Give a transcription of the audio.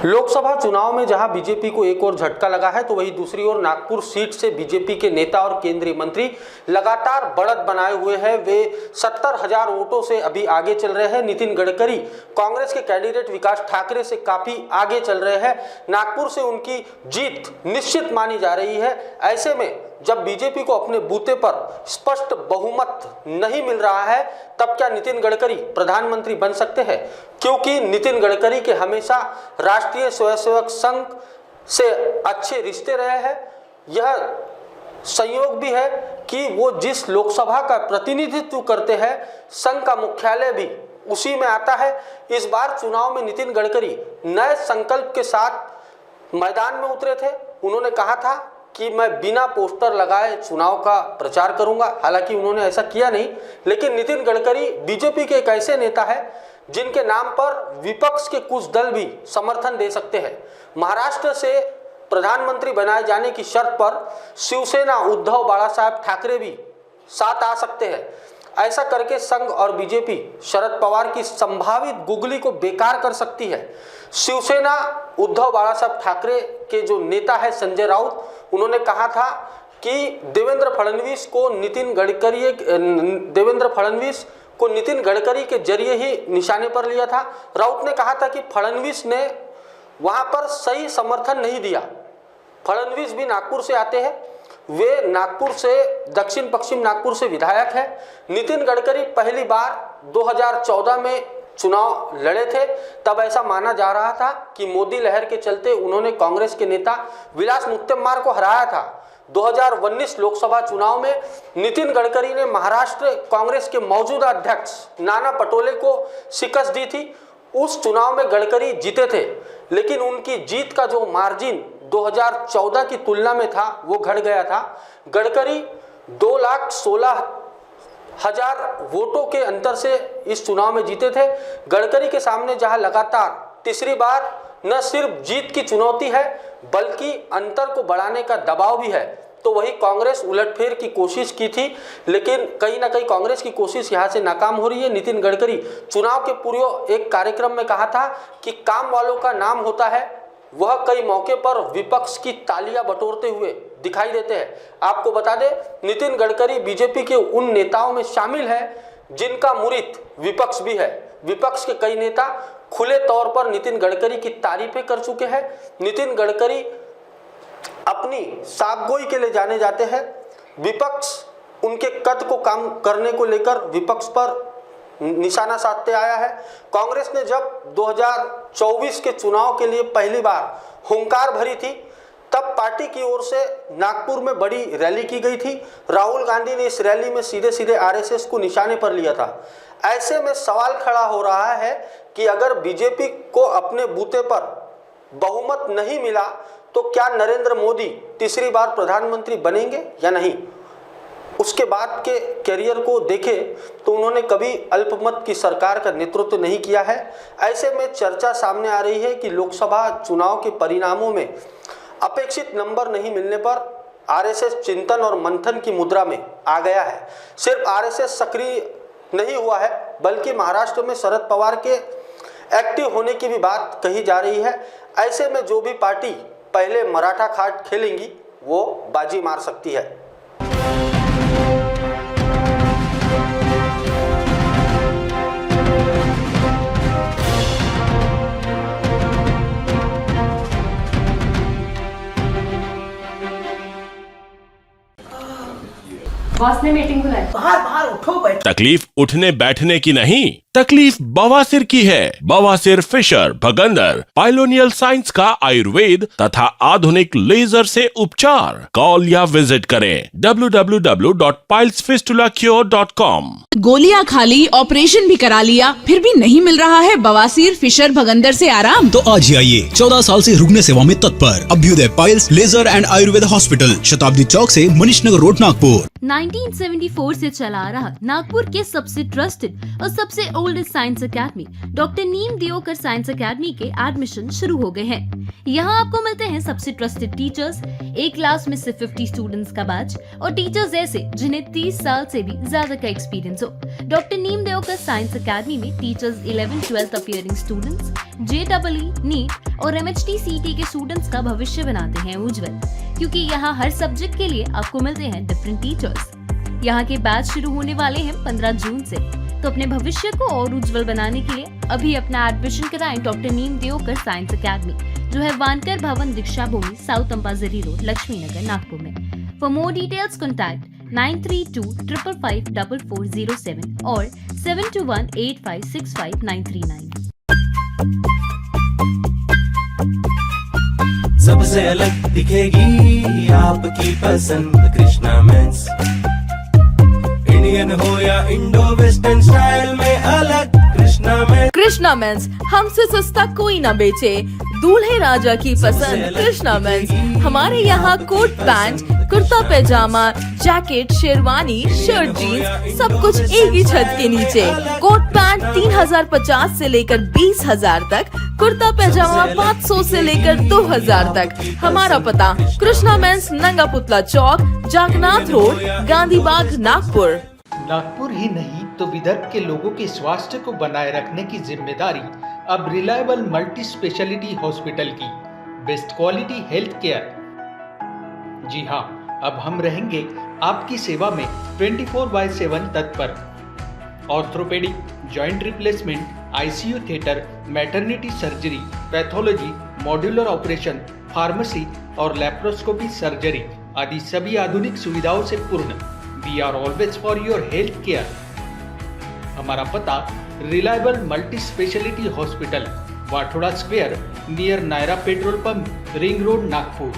लोकसभा चुनाव में जहां बीजेपी को एक और झटका लगा है तो वहीं दूसरी ओर नागपुर सीट से बीजेपी के नेता और केंद्रीय मंत्री लगातार बढ़त बनाए हुए हैं। वे 70,000 वोटों से अभी आगे चल रहे हैं। नितिन गडकरी कांग्रेस के कैंडिडेट विकास ठाकरे से काफी आगे चल रहे हैं। नागपुर से उनकी जीत निश्चित मानी जा रही है। ऐसे में जब बीजेपी को अपने बूते पर स्पष्ट बहुमत नहीं मिल रहा है तब क्या नितिन गडकरी प्रधानमंत्री बन सकते हैं? क्योंकि नितिन गडकरी के हमेशा राष्ट्रीय स्वयंसेवक संघ से अच्छे रिश्ते रहे हैं। यह संयोग भी है कि वो जिस लोकसभा का प्रतिनिधित्व करते हैं संघ का मुख्यालय भी उसी में आता है। इस बार चुनाव में नितिन गडकरी नए संकल्प के साथ मैदान में उतरे थे। उन्होंने कहा था कि मैं बिना पोस्टर लगाए चुनाव का प्रचार करूंगा। हालांकि उन्होंने ऐसा किया नहीं, लेकिन नितिन गडकरी बीजेपी के एक ऐसे नेता है जिनके नाम पर विपक्ष के कुछ दल भी समर्थन दे सकते हैं। महाराष्ट्र से प्रधानमंत्री बनाए जाने की शर्त पर शिवसेना उद्धव बाळासाहेब ठाकरे भी साथ आ सकते हैं। ऐसा करके संघ और बीजेपी शरद पवार की संभावित गुगली को बेकार कर सकती है। शिवसेना उद्धव बाळासाहेब ठाकरे के जो नेता है संजय राउत, उन्होंने कहा था कि देवेंद्र फडणवीस को नितिन गडकरी के जरिए ही निशाने पर लिया था। राउत ने कहा था कि फडणवीस ने वहां पर सही समर्थन नहीं दिया। फडणवीस भी नागपुर से आते हैं, वे नागपुर से दक्षिण पश्चिम नागपुर से विधायक है। नितिन गडकरी पहली बार 2014 में चुनाव लड़े थे, तब ऐसा माना जा रहा था कि मोदी लहर के चलते उन्होंने कांग्रेस के नेता विलास मुत्तेमवार को हराया था। 2019 लोकसभा चुनाव में नितिन गडकरी ने महाराष्ट्र कांग्रेस के मौजूदा अध्यक्ष नाना पटोले को शिकस्त दी थी। उस चुनाव में गडकरी जीते थे, लेकिन उनकी जीत का जो मार्जिन 2014 की तुलना में था वो घट गया था। गडकरी 2,16,000 वोटों के अंतर से इस चुनाव में जीते थे। गडकरी के सामने जहां लगातार तीसरी बार न सिर्फ जीत की चुनौती है बल्कि अंतर को बढ़ाने का दबाव भी है, तो वही कांग्रेस उलटफेर की कोशिश की थी, लेकिन कहीं ना कहीं कांग्रेस की कोशिश यहां से नाकाम हो रही है। नितिन गडकरी चुनाव के पूर्व एक कार्यक्रम में कहा था कि काम वालों का नाम होता है। वह कई मौके पर विपक्ष की तालियां बटोरते हुए दिखाई देते हैं। आपको बता दें, नितिन गडकरी बीजेपी के उन नेताओं में शामिल है जिनका मुरीद विपक्ष भी है। विपक्ष के कई नेता खुले तौर पर नितिन गडकरी की तारीफें कर चुके हैं। नितिन गडकरी अपनी साफगोई के लिए जाने जाते हैं। विपक्ष उनके कद को कम करने को लेकर विपक्ष पर निशाना साधते आया है। कांग्रेस ने जब 2024 के चुनाव के लिए पहली बार हुंकार भरी थी तब पार्टी की ओर से नागपुर में बड़ी रैली की गई थी। राहुल गांधी ने इस रैली में सीधे सीधे आरएसएस को निशाने पर लिया था। ऐसे में सवाल खड़ा हो रहा है कि अगर बीजेपी को अपने बूते पर बहुमत नहीं मिला तो क्या नरेंद्र मोदी तीसरी बार प्रधानमंत्री बनेंगे या नहीं। उसके बाद के करियर को देखें तो उन्होंने कभी अल्पमत की सरकार का नेतृत्व नहीं किया है। ऐसे में चर्चा सामने आ रही है कि लोकसभा चुनाव के परिणामों में अपेक्षित नंबर नहीं मिलने पर आरएसएस चिंतन और मंथन की मुद्रा में आ गया है। सिर्फ आरएसएस सक्रिय नहीं हुआ है बल्कि महाराष्ट्र में शरद पवार के एक्टिव होने की भी बात कही जा रही है। ऐसे में जो भी पार्टी पहले मराठा खाट खेलेंगी वो बाजी मार सकती है। बॉस ने मीटिंग बुलाई। बाहर उठो बैठो। तकलीफ उठने बैठने की नहीं, तकलीफ बवासीर की है। बवासीर फिशर भगंदर पाइलोनियल साइंस का आयुर्वेद तथा आधुनिक लेजर से उपचार। कॉल या विजिट करें www.pilesfistulacure.com। गोलियां खा ली, ऑपरेशन भी करा लिया, फिर भी नहीं मिल रहा है बवासीर फिशर भगंदर से आराम? तो आज ही आइए 14 साल से रुकने सेवा में तत्पर Abhyuday piles laser and Ayurveda hospital, Shatabdi Chowk से मनीष नगर रोड, नागपुर। 1974 से चला आ रहा नागपुर के सबसे ट्रस्टेड और सबसे ओल्डेस्ट साइंस अकेडमी डॉक्टर नीम दियोकर साइंस अकेडमी के एडमिशन शुरू हो गए हैं। यहाँ आपको मिलते हैं सबसे ट्रस्टेड टीचर्स, एक क्लास में सिर्फ 50 स्टूडेंट्स का बैच और टीचर्स ऐसे जिन्हें 30 साल से भी ज्यादा का एक्सपीरियंस हो। डॉक्टर नीम दियोकर साइंस अकेडमी में teachers 11th-12th appearing students JEE, NEET और MHT CT के स्टूडेंट्स का भविष्य बनाते हैं उज्जवल, क्योंकि यहाँ हर सब्जेक्ट के लिए आपको मिलते हैं डिफरेंट टीचर्स। यहाँ के बैच शुरू होने वाले हैं 15 जून से, तो अपने भविष्य को और उज्जवल बनाने के लिए अभी अपना एडमिशन कराएं डॉक्टर नीम दियोकर साइंस अकेडमी, जो है वानकर भवन, दीक्षा भूमि, साउथ अंपाजरी रोड, लक्ष्मी नगर, नागपुर में। फॉर मोर डिटेल्स कॉन्टैक्ट 9325554407 और 7218565939। सबसे अलग दिखेगी आपकी पसंद कृष्णा मेंस। इंडियन हो या इंडो वेस्टर्न स्टाइल में अलग कृष्णा मेंस, हमसे सस्ता कोई ना बेचे। दूल्हे राजा की पसंद कृष्णा मेंस। हमारे यहाँ कोट पैंट, कुर्ता पैजामा, जैकेट, शेरवानी, शर्ट, जीन्स सब कुछ एक ही छत के नीचे। कोट पैंट 3050 से लेकर 20,000 तक, कुर्ता पैजामा 500 से लेकर 2000 तक। हमारा पता कृष्णा मेंस, नंगा पुतला चौक, जागनाथ रोड, गांधी बाग, नागपुर। नागपुर ही नहीं तो विदर्भ के लोगों के स्वास्थ्य को बनाए रखने की जिम्मेदारी अब रिलायबल मल्टी स्पेशलिटी हॉस्पिटल की। Best quality health care. जी हाँ, अब हम रहेंगे आपकी सेवा में 24/7 तत्पर। Orthopaedic, joint replacement, ICU theatre, maternity surgery, pathology, modular operation, pharmacy और लैप्रोस्कोपी सर्जरी आदि सभी आधुनिक सुविधाओं से पूर्ण। We are always for your health care. हमारा पता reliable multi speciality hospital, Wathoda square, near Nayara petrol pump, ring road, Nagpur.